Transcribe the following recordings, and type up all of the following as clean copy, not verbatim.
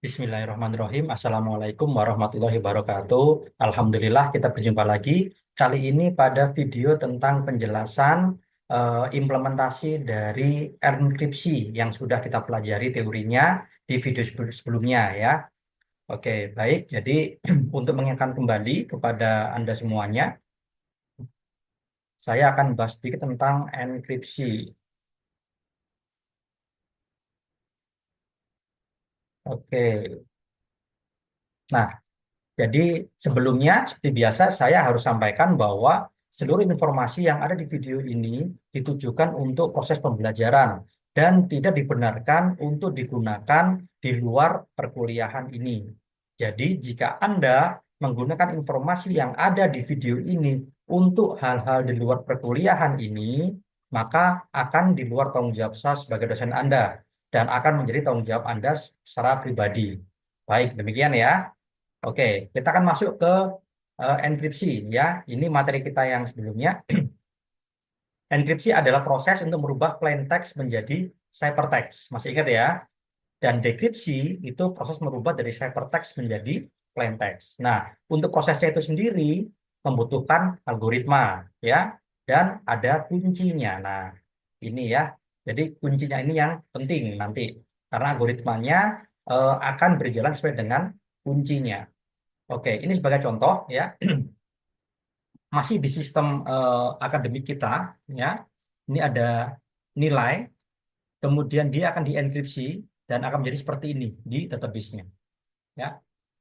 Bismillahirrahmanirrahim. Assalamualaikum warahmatullahi wabarakatuh. Alhamdulillah kita berjumpa lagi. Kali ini pada video tentang penjelasan implementasi dari enkripsi yang sudah kita pelajari teorinya di video sebelumnya ya. Oke, baik. Jadi untuk mengingatkan kembali kepada Anda semuanya, saya akan bahas sedikit tentang enkripsi. Oke. Nah, jadi sebelumnya seperti biasa saya harus sampaikan bahwa seluruh informasi yang ada di video ini ditujukan untuk proses pembelajaran dan tidak dibenarkan untuk digunakan di luar perkuliahan ini. Jadi jika Anda menggunakan informasi yang ada di video ini untuk hal-hal di luar perkuliahan ini, maka akan di luar tanggung jawab saya sebagai dosen Anda dan akan menjadi tanggung jawab Anda secara pribadi. Baik, demikian ya. Oke, kita akan masuk ke enkripsi ya. Ini materi kita yang sebelumnya. Enkripsi adalah proses untuk merubah plain text menjadi ciphertext. Masih ingat ya? Dan dekripsi itu proses merubah dari ciphertext menjadi plain text. Nah, untuk prosesnya itu sendiri membutuhkan algoritma ya, dan ada kuncinya. Nah, ini ya. Jadi kuncinya ini yang penting nanti karena algoritmanya akan berjalan sesuai dengan kuncinya. Oke, ini sebagai contoh ya, masih di sistem akademik kita ya. Ini ada nilai, kemudian dia akan dienkripsi dan akan menjadi seperti ini di database-nya ya.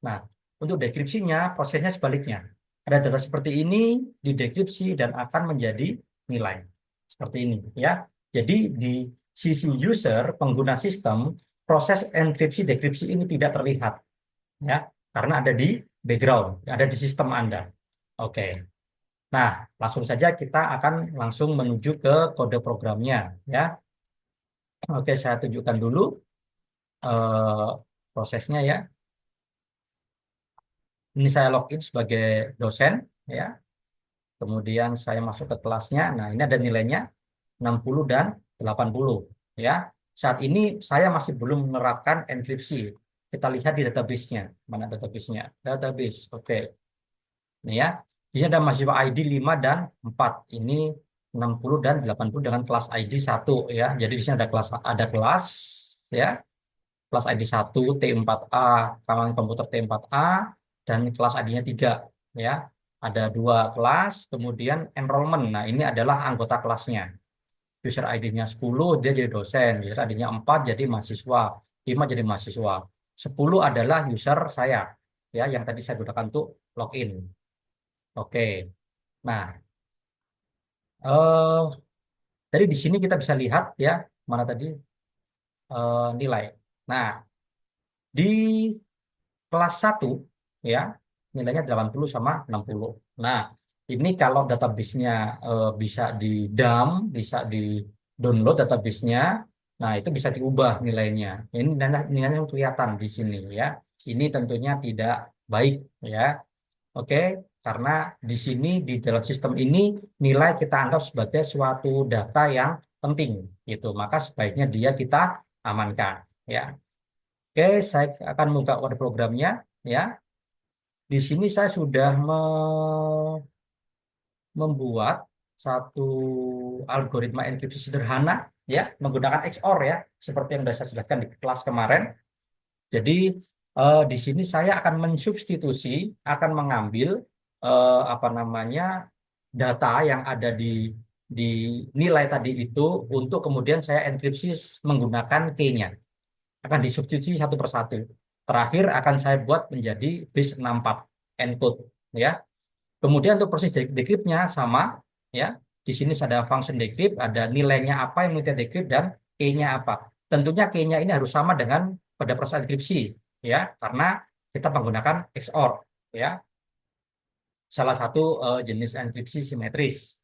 Nah, untuk dekripsinya prosesnya sebaliknya. Ada data seperti ini didekripsi dan akan menjadi nilai seperti ini ya. Jadi di sisi user pengguna sistem proses enkripsi dekripsi ini tidak terlihat ya karena ada di background, ada di sistem Anda. Oke. Nah, langsung saja kita akan langsung menuju ke kode programnya ya. Oke, saya tunjukkan dulu eh, prosesnya ya. Ini saya login sebagai dosen ya. Kemudian saya masuk ke kelasnya. Nah, ini ada nilainya 60 dan 80 ya. Saat ini saya masih belum menerapkan enkripsi. Kita lihat di database-nya. Mana database-nya? Database. Oke. Ini ya. Ini ada mahasiswa ID 5 dan 4. Ini 60 dan 80 dengan kelas ID 1 ya. Jadi di sini ada kelas ya. Kelas ID 1 T4A, kalangan komputer T4A dan kelas ID-nya 3 ya. Ada dua kelas, kemudian enrollment. Nah, ini adalah anggota kelasnya. User ID-nya 10 dia jadi dosen, user ID-nya 4 jadi mahasiswa, 5 jadi mahasiswa. 10 adalah user saya ya yang tadi saya gunakan untuk login. Oke. Nah, eh dari di sini kita bisa lihat ya, mana tadi nilai. Nah, di kelas 1 ya, nilainya 80 sama 60. Nah, ini kalau database-nya bisa di-dump, bisa di-download database-nya, nah itu bisa diubah nilainya. Ini nilainya kelihatan di sini ya. Ini tentunya tidak baik ya. Oke, karena di sini di dalam sistem ini nilai kita anggap sebagai suatu data yang penting gitu. Maka sebaiknya dia kita amankan ya. Oke, saya akan buka kode programnya ya. Di sini saya sudah membuat satu algoritma enkripsi sederhana ya menggunakan XOR ya, seperti yang sudah saya jelaskan di kelas kemarin. Jadi di sini saya akan mensubstitusi, akan mengambil apa namanya data yang ada di nilai tadi itu untuk kemudian saya enkripsi menggunakan key-nya. Akan disubstitusi satu persatu. Terakhir akan saya buat menjadi base 64 encode ya. Kemudian untuk proses decrypt-nya sama ya. Di sini ada function decrypt, ada nilainya apa yang minta decrypt dan key-nya apa. Tentunya key-nya ini harus sama dengan pada proses enkripsi ya, karena kita menggunakan XOR ya. Salah satu jenis enkripsi simetris.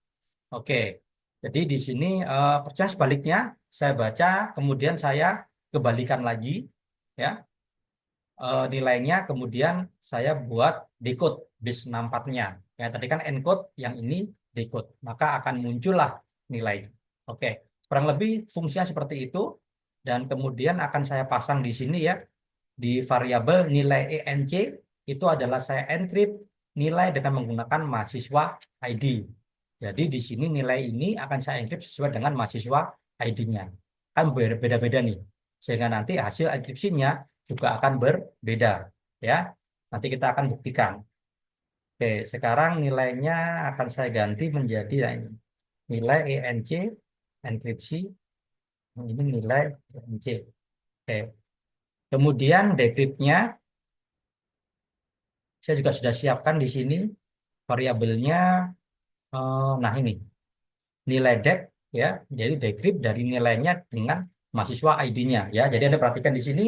Oke. Jadi di sini percaya sebaliknya saya baca, kemudian saya kebalikan lagi ya nilainya, kemudian saya buat decode base 64-nya. Ya, tadi kan encode, yang ini decode. Maka akan muncullah nilai. Oke, kurang lebih fungsinya seperti itu. Dan kemudian akan saya pasang di sini ya. di variabel nilai ENC itu adalah saya encrypt nilai dengan menggunakan mahasiswa ID. Jadi di sini nilai ini akan saya encrypt sesuai dengan mahasiswa ID-nya. Kan beda-beda nih. Sehingga nanti hasil enkripsinya juga akan berbeda. Ya, nanti kita akan buktikan. Oke, sekarang nilainya akan saya ganti menjadi ini. Nilai ENC, enkripsi. Ini nilai ENC. Oke. Kemudian decrypt-nya saya juga sudah siapkan di sini variabelnya. Nah ini nilai dec ya. Jadi decrypt dari nilainya dengan mahasiswa ID-nya ya. Jadi Anda perhatikan di sini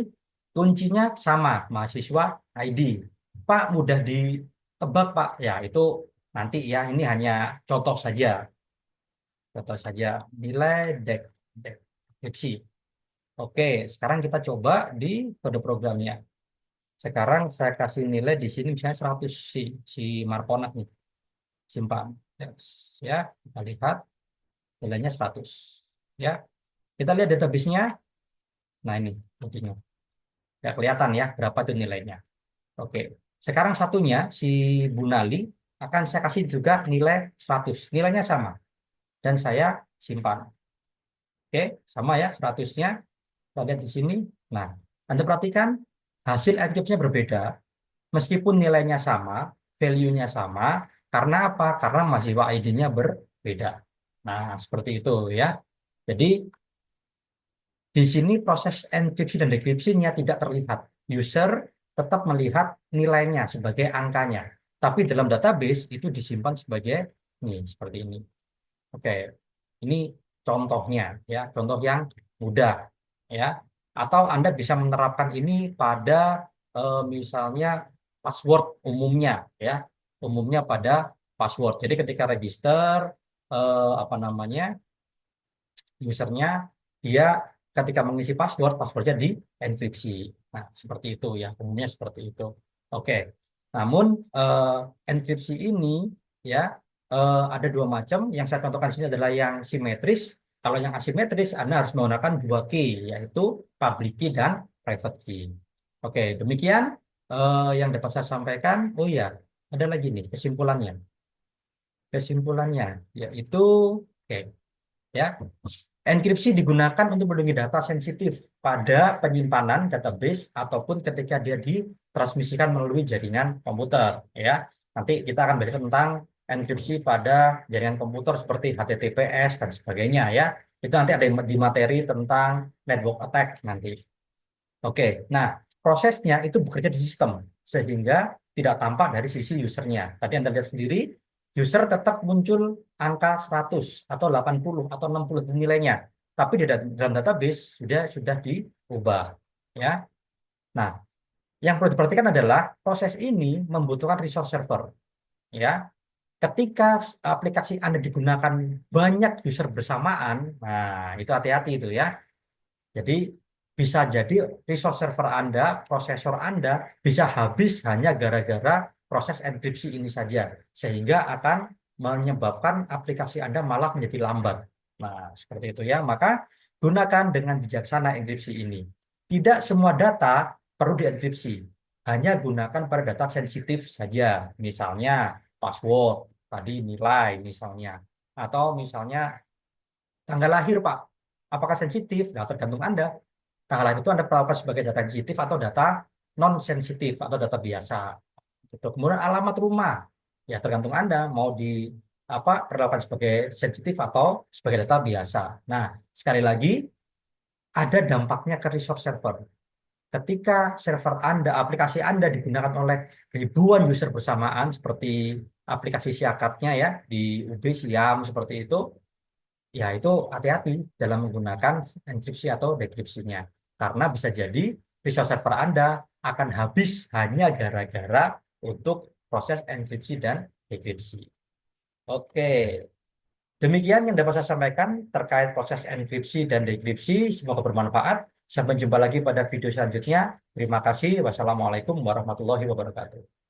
kuncinya sama mahasiswa ID. Pak mudah ditebak Pak. Ya itu nanti ya ini hanya contoh saja. Contoh saja nilai deskripsi. Oke, sekarang kita coba di kode programnya. Sekarang saya kasih nilai di sini misalnya 100 si Markona nih. Simpan. Yes. Ya, kita lihat nilainya 100. Ya, kita lihat database-nya. Nah, ini buktinya. Ya, kelihatan ya berapa itu nilainya. Oke. Sekarang satunya si Bunali akan saya kasih juga nilai 100. Nilainya sama dan saya simpan. Oke, sama ya 100-nya. Kita lihat di sini. Nah, Anda perhatikan hasil enkripsinya berbeda. Meskipun nilainya sama, value-nya sama, karena apa? Karena mahasiswa ID-nya berbeda. Nah, seperti itu ya. Jadi, di sini proses enkripsi dan dekripsinya tidak terlihat. User tetap melihat nilainya sebagai angkanya. Tapi dalam database itu disimpan sebagai ini, seperti ini. Oke, ini contohnya ya, contoh yang mudah ya. Atau Anda bisa menerapkan ini pada misalnya password umumnya ya, umumnya pada password. Jadi ketika register apa namanya usernya dia ketika mengisi password, passwordnya dienkripsi. Nah, seperti itu ya, umumnya seperti itu. Oke, namun enkripsi ini ya ada dua macam. Yang saya contohkan di sini adalah yang simetris. Kalau yang asimetris, Anda harus menggunakan dua key, yaitu public key dan private key. Oke, demikian yang dapat saya sampaikan. Oh ya, ada lagi nih kesimpulannya. Kesimpulannya yaitu, oke, ya. Enkripsi digunakan untuk melindungi data sensitif pada penyimpanan database ataupun ketika dia ditransmisikan melalui jaringan komputer. Ya, nanti kita akan belajar tentang enkripsi pada jaringan komputer seperti HTTPS dan sebagainya. Ya, itu nanti ada di materi tentang network attack nanti. Oke, nah prosesnya itu bekerja di sistem sehingga tidak tampak dari sisi usernya. Tadi Anda lihat sendiri, user tetap muncul angka 100 atau 80 atau 60 nilainya. Tapi di dalam database sudah diubah. Ya. Nah, yang perlu diperhatikan adalah proses ini membutuhkan resource server. Ya. Ketika aplikasi Anda digunakan banyak user bersamaan, nah itu hati-hati itu ya. Jadi bisa jadi resource server Anda, prosesor Anda bisa habis hanya gara-gara proses enkripsi ini saja. Sehingga akan menyebabkan aplikasi Anda malah menjadi lambat. Nah, seperti itu ya. Maka gunakan dengan bijaksana enkripsi ini. Tidak semua data perlu dienkripsi. Hanya gunakan pada data sensitif saja. Misalnya password, tadi nilai misalnya. Atau misalnya tanggal lahir, Pak. Apakah sensitif? Nah, tergantung Anda. Tanggal lahir itu Anda perlakukan sebagai data sensitif atau data non-sensitif atau data biasa. Gitu. Kemudian alamat rumah. Ya, tergantung Anda mau di apa perlakukan sebagai sensitif atau sebagai data biasa. Nah, sekali lagi ada dampaknya ke resource server. Ketika server Anda, aplikasi Anda digunakan oleh ribuan user bersamaan seperti aplikasi Siakatnya ya di UB Siam seperti itu, ya itu hati-hati dalam menggunakan enkripsi atau dekripsinya. Karena bisa jadi resource server Anda akan habis hanya gara-gara untuk proses enkripsi dan dekripsi. Oke, demikian yang dapat saya sampaikan terkait proses enkripsi dan dekripsi. Semoga bermanfaat. Sampai jumpa lagi pada video selanjutnya. Terima kasih. Wassalamualaikum warahmatullahi wabarakatuh.